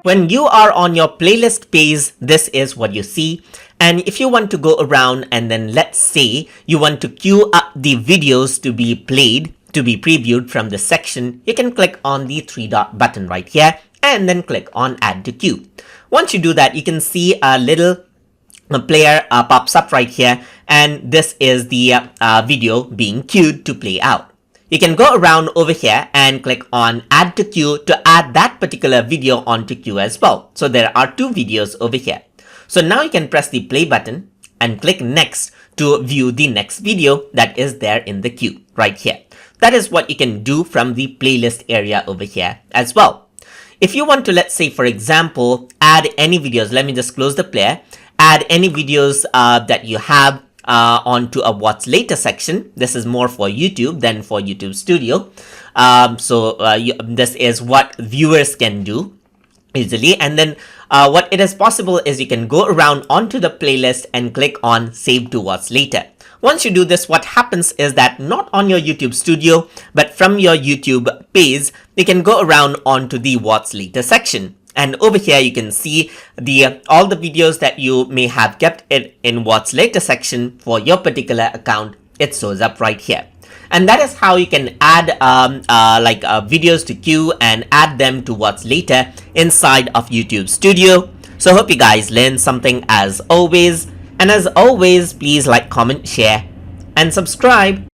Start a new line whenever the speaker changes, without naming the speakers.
When you are on your playlist page, this is what you see. And if you want to go around and then let's say you want to queue up the videos to be played, to be previewed from the section, you can click on the three dot button right here and then click on add to queue. Once you do that, you can see a little player pops up right here, and this is the video being queued to play out. You can go around over here and click on add to queue to add that particular video onto queue as well. So there are two videos over here. So now you can press the play button and click next to view the next video that is there in the queue right here. That is what you can do from the playlist area over here as well. If you want to, let's say for example, add any videos, let me just close the player, add any videos that you have onto a what's later section. This is more for YouTube than for YouTube Studio. This is what viewers can do easily. And then what it is possible is you can go around onto the playlist and click on save to what's later. Once you do this, what happens is that not on your YouTube Studio, but from your YouTube page, you can go around onto the what's later section. And over here, you can see all the videos that you may have kept in what's later section for your particular account. It shows up right here. And that is how you can add videos to queue and add them to what's later inside of YouTube Studio. So I hope you guys learned something as always. And as always, please like, comment, share, and subscribe.